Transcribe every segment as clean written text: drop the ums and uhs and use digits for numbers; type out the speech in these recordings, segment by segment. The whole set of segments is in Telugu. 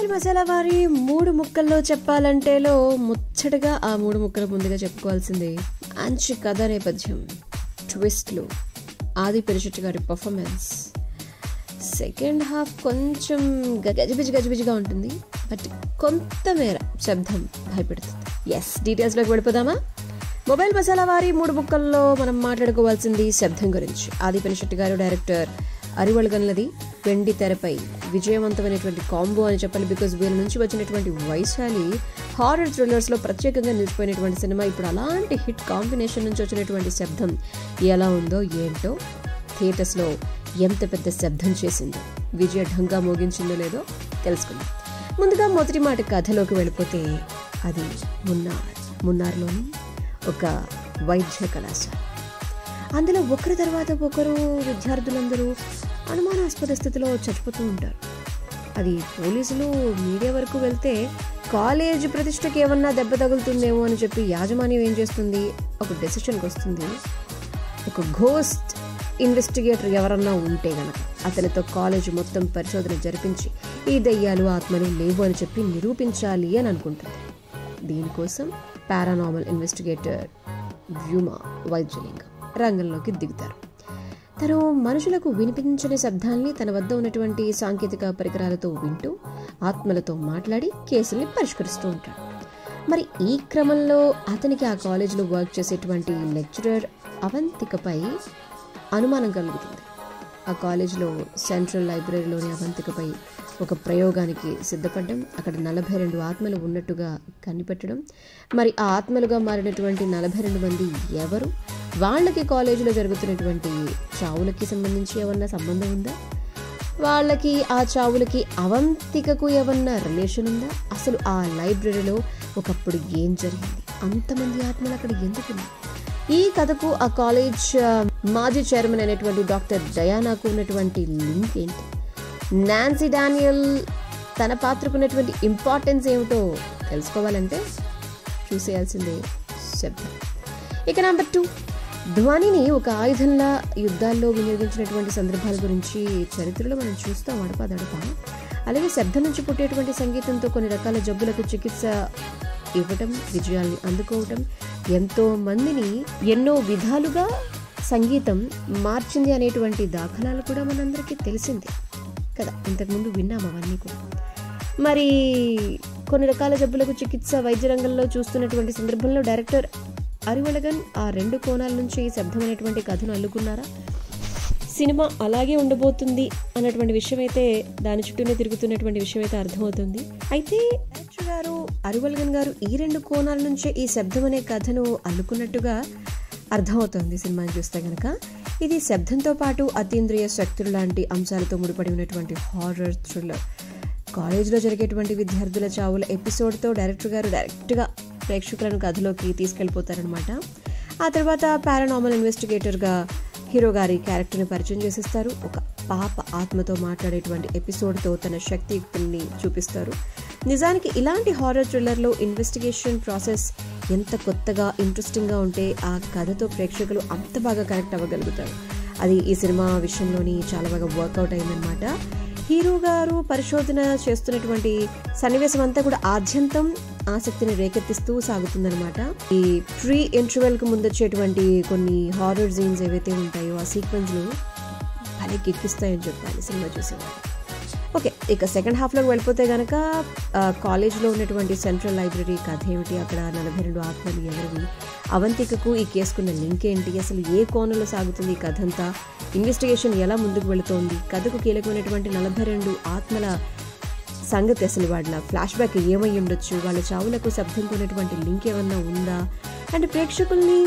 మొబైల్ మసాలా వారి 3 ముక్కల్లో చెప్పాలంటేలో ముచ్చటగా ఆ 3 ముక్కలు ముందుగా చెప్పుకోవాల్సిందే. మంచి కథ నేపథ్యం, ట్విస్ట్లు, ఆది పిరిచెట్టు గారి పర్ఫార్మెన్స్. సెకండ్ హాఫ్ కొంచెం గజిబిజిగా ఉంటుంది, బట్ కొంతమేర శబ్దం భయపెడుతుంది. ఎస్, డీటెయిల్స్లోకి వెళ్ళిపోదామా? మొబైల్ మసాలా వారి 3 ముక్కల్లో మనం మాట్లాడుకోవాల్సింది శబ్దం గురించి. ఆది పిరిచెట్టు గారు, డైరెక్టర్ అరివళగన్లది వెండి తెరపై విజయవంతమైనటువంటి కాంబో అని చెప్పాలి. బికాజ్ వీళ్ళ నుంచి వచ్చినటువంటి వైశాలి హారర్ థ్రిల్లర్స్లో ప్రత్యేకంగా నిలిచిపోయినటువంటి సినిమా. ఇప్పుడు అలాంటి హిట్ కాంబినేషన్ నుంచి వచ్చినటువంటి శబ్దం ఎలా ఉందో ఏంటో, థియేటర్స్లో ఎంత పెద్ద శబ్దం చేసిందో, విజయ ఢంగా మోగించిందో లేదో తెలుసుకుందాం. ముందుగా మొదటి మాట కథలోకి వెళ్ళిపోతే, అది మున్నార్లోని ఒక వైద్య కళాశాల. అందులో ఒకరి తర్వాత ఒకరు విద్యార్థులందరూ అనుమానాస్పద స్థితిలో చచ్చిపోతూ ఉంటారు. అది పోలీసులు మీడియా వరకు వెళ్తే కాలేజ్ ప్రతిష్టకి ఏమన్నా దెబ్బ తగులుతుందేమో అని చెప్పి యాజమాన్యం ఏం చేస్తుంది, ఒక డెసిషన్కి వస్తుంది. ఒక ఘోస్ట్ ఇన్వెస్టిగేటర్ ఎవరన్నా ఉంటే గనక అతనితో కాలేజ్ మొత్తం పరిశోధన జరిపించి ఈ దయ్యాలు ఆత్మలు లేవు అని చెప్పి నిరూపించాలి అని అనుకుంటుంది. దీనికోసం పారానార్మల్ ఇన్వెస్టిగేటర్ వ్యూమా వైద్యలింగం రంగంలోకి దిగుతారు. తను మనుషులకు వినిపించని శబ్దాల్ని తన వద్ద ఉన్నటువంటి సాంకేతిక పరికరాలతో వింటూ ఆత్మలతో మాట్లాడి కేసుల్ని పరిష్కరిస్తూ ఉంటాడు. మరి ఈ క్రమంలో అతనికి ఆ కాలేజీలో వర్క్ చేసేటువంటి లెక్చరర్ అవంతికపై అనుమానం కలుగుతుంది. ఆ కాలేజీలో సెంట్రల్ లైబ్రరీలోని అవంతికపై ఒక ప్రయోగానికి సిద్ధపడడం, అక్కడ 42 ఆత్మలు ఉన్నట్టుగా కనిపెట్టడం. మరి ఆ ఆత్మలుగా మారినటువంటి 42 మంది ఎవరు, వాళ్ళకి కాలేజీలో జరుగుతున్నటువంటి చావులకి సంబంధించి ఏమన్నా సంబంధం ఉందా, వాళ్ళకి ఆ చావులకి అవంతికకు ఏమన్నా రిలేషన్ ఉందా, అసలు ఆ లైబ్రరీలో ఒకప్పుడు ఏం జరిగింది, అంతమంది ఆత్మలు అక్కడ ఎందుకున్నాయి, ఈ కథకు ఆ కాలేజ్ మాజీ చైర్మన్ అయినటువంటి డాక్టర్ డయానాకు ఉన్నటువంటి లింక్ ఏంటి, నాన్సీ డానియల్ తన పాత్రకున్నటువంటి ఇంపార్టెన్స్ ఏమిటో తెలుసుకోవాలంటే చూసేయాల్సిందే శబ్దం. ఇక నెంబర్ 2, ధ్వనిని ఒక ఆయుధంలా యుద్ధాల్లో వినియోగించినటువంటి సందర్భాల గురించి చరిత్రలో మనం చూస్తాం అడపా. అలాగే శబ్దం నుంచి పుట్టేటువంటి సంగీతంతో కొన్ని రకాల జబ్బులకు చికిత్స ఇవ్వటం, విజయాల్ని అందుకోవటం, ఎంతో మందిని ఎన్నో విధాలుగా సంగీతం మార్చింది అనేటువంటి దాఖలాలు కూడా మనందరికీ తెలిసిందే కదా, ఇంతకుముందు విన్నాం అవన్నీ కూడా. మరి కొన్ని రకాల జబ్బులకు చికిత్స వైద్య రంగంలో చూస్తున్నటువంటి సందర్భంలో డైరెక్టర్ అరివళగన్ ఆ 2 కోణాల నుంచి శబ్దం అనేటువంటి కథను అల్లుకున్నారా? సినిమా అలాగే ఉండబోతుంది అన్నటువంటి విషయం అయితే, దాని చుట్టూనే తిరుగుతున్నటువంటి విషయం అయితే అర్థమవుతుంది. అయితే డైరెక్టర్ గారు అరివళగన్ గారు ఈ 2 కోణాల నుంచే ఈ శబ్దం అనే కథను అల్లుకున్నట్టుగా అర్థమవుతుంది సినిమాని చూస్తే కనుక. ఇది శబ్దంతో పాటు అతీంద్రియ శక్తులు లాంటి అంశాలతో ముడిపడి ఉన్నటువంటి హారర్ థ్రిల్లర్. కాలేజీలో జరిగేటువంటి విద్యార్థుల చావుల ఎపిసోడ్తో డైరెక్టర్ గారు డైరెక్ట్గా ప్రేక్షకులను కథలోకి తీసుకెళ్ళిపోతారనమాట. ఆ తర్వాత పారానార్మల్ ఇన్వెస్టిగేటర్గా హీరో గారి క్యారెక్టర్ని పరిచయం చేసిస్తారు. ఒక పాప ఆత్మతో మాట్లాడేటువంటి ఎపిసోడ్తో తన శక్తియుక్తుల్ని చూపిస్తారు. నిజానికి ఇలాంటి హారర్ థ్రిల్లర్లో ఇన్వెస్టిగేషన్ ప్రాసెస్ ఎంత కొత్తగా ఇంట్రెస్టింగ్గా ఉంటే ఆ కథతో ప్రేక్షకులు అంత బాగా కనెక్ట్ అవ్వగలుగుతారు. అది ఈ సినిమా విషయంలోని చాలా బాగా వర్కౌట్ అయిందనమాట. హీరో గారు పరిశోధన చేస్తున్నటువంటి సన్నివేశం అంతా కూడా ఆద్యంతం ఆసక్తిని రేకెత్తిస్తూ సాగుతుందనమాట. ఈ ప్రీ ఇంటర్వెల్ కు ముందు వచ్చేటువంటి కొన్ని హారర్ సీన్స్ ఏవైతే ఉంటాయో ఆ సీక్వెన్స్లు భలే కిక్కిస్తాయని చెప్పాలి సినిమా చూసేవాళ్ళు. ఓకే, ఇక సెకండ్ హాఫ్లోకి వెళ్ళిపోతే కనుక కాలేజ్లో ఉన్నటువంటి సెంట్రల్ లైబ్రరీ కథ ఏమిటి, అక్కడ 42 ఆత్మలు ఎవరివి, అవంతికకు ఈ కేసుకున్న లింక్ ఏంటి, అసలు ఏ కోణంలో సాగుతుంది ఈ కథ అంతా, ఇన్వెస్టిగేషన్ ఎలా ముందుకు వెళుతోంది, కథకు కీలకమైనటువంటి 42 ఆత్మల సంగతి, అసలు వాళ్ళ ఫ్లాష్ బ్యాక్ ఏమై ఉండొచ్చు, వాళ్ళ చావులకు శబ్దంతో ఉన్నటువంటి లింక్ ఏమన్నా ఉందా, అండ్ ప్రేక్షకుల్ని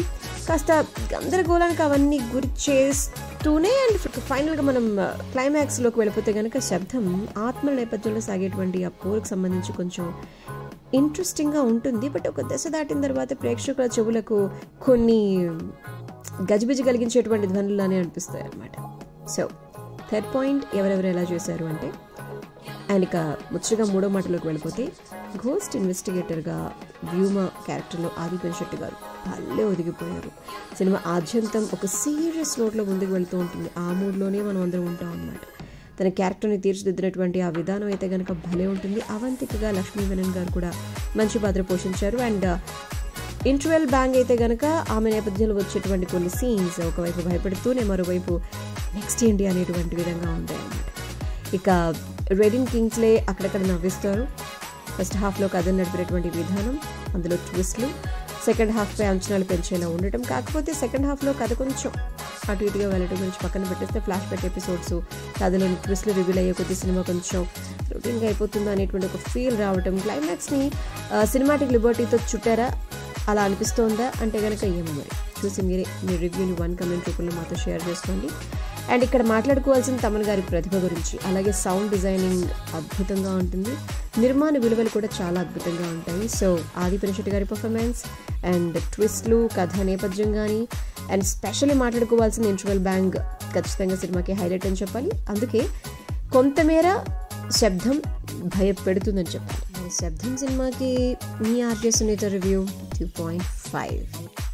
కాస్త గందరగోళానికి అవన్నీ గురి చేస్తూనే అండ్ ఫైనల్గా మనం క్లైమాక్స్లోకి వెళ్ళిపోతే కనుక శబ్దం ఆత్మల నేపథ్యంలో సాగేటువంటి ఆ పోరుకు సంబంధించి కొంచెం ఇంట్రెస్టింగ్గా ఉంటుంది. బట్ ఒక దశ దాటిన తర్వాత ప్రేక్షకుల చెవులకు కొన్ని గజిబిజి కలిగించేటువంటి ధ్వనులానే అనిపిస్తాయి అన్నమాట. సో థర్డ్ పాయింట్, ఎవరెవరు ఎలా చేశారు అంటే, అండ్ ఇక ముచ్చగా 3వ మాటలోకి వెళ్ళిపోతే, ఘోస్ట్ ఇన్వెస్టిగేటర్గా వ్యూమా క్యారెక్టర్లో ఆది పిరిచెట్టు గారు భలే ఒదిగిపోయారు. సినిమా ఆద్యంతం ఒక సీరియస్ నోట్లో ముందుకు వెళ్తూ ఉంటుంది. ఆ మూడ్లోనే మనం అందరం ఉంటాం అన్నమాట. తన క్యారెక్టర్ని తీర్చిదిద్దినటువంటి ఆ విధానం అయితే కనుక భలే ఉంటుంది. అవంతికగా లక్ష్మీ వెనన్ గారు కూడా మంచి పాత్ర పోషించారు. అండ్ ఇంటర్వెల్ బ్యాంగ్ అయితే కనుక ఆమె నేపథ్యంలో వచ్చేటువంటి కొన్ని సీన్స్ ఒకవైపు భయపెడుతూనే మరోవైపు నెక్స్ట్ ఏంటి అనేటువంటి విధంగా ఉంటాయి అన్నమాట. ఇక రెడిన్ కింగ్స్లే అక్కడక్కడ నవ్విస్తారు. ఫస్ట్ హాఫ్లో కథను నడిపినటువంటి విధానం, అందులో ట్విస్ట్లు, సెకండ్ హాఫ్పై అంచనాలు పెంచేలా ఉండటం. కాకపోతే సెకండ్ హాఫ్లో కథ కొంచెం అటు ఇటుగా వెళ్ళడం గురించి పక్కన పెట్టేస్తే ఫ్లాష్ బ్యాక్ ఎపిసోడ్స్, కథలోని ట్విస్ట్లు రివీల్ అయ్యే కొద్ది సినిమా కొంచెం రొటీన్గా అయిపోతుందా అనేటువంటి ఒక ఫీల్ రావటం, క్లైమాక్స్ని సినిమాటిక్ లిబర్టీతో చుట్టారా అలా అనిపిస్తోందా అంటే కనుక ఏమో మరి చూసి మీ రివ్యూని 1 కమెంట్ రూపంలో మాతో షేర్ చేసుకోండి. అండ్ ఇక్కడ మాట్లాడుకోవాల్సిన తమన్ గారి ప్రతిభ గురించి, అలాగే సౌండ్ డిజైనింగ్ అద్భుతంగా ఉంటుంది, నిర్మాణ విలువలు కూడా చాలా అద్భుతంగా ఉంటాయి. సో ఆది పినిశెట్టి గారి పర్ఫార్మెన్స్ అండ్ ట్విస్ట్లు, కథ నేపథ్యం కానీ, అండ్ స్పెషల్లీ మాట్లాడుకోవాల్సిన ఇంటర్వెల్ బ్యాంగ్ ఖచ్చితంగా సినిమాకి హైలైట్ అని చెప్పాలి. అందుకే కొంతమేర శబ్దం భయపెడుతుందని చెప్పాలి. శబ్దం సినిమాకి మీ ఆర్జే సునీత రివ్యూ 2.5.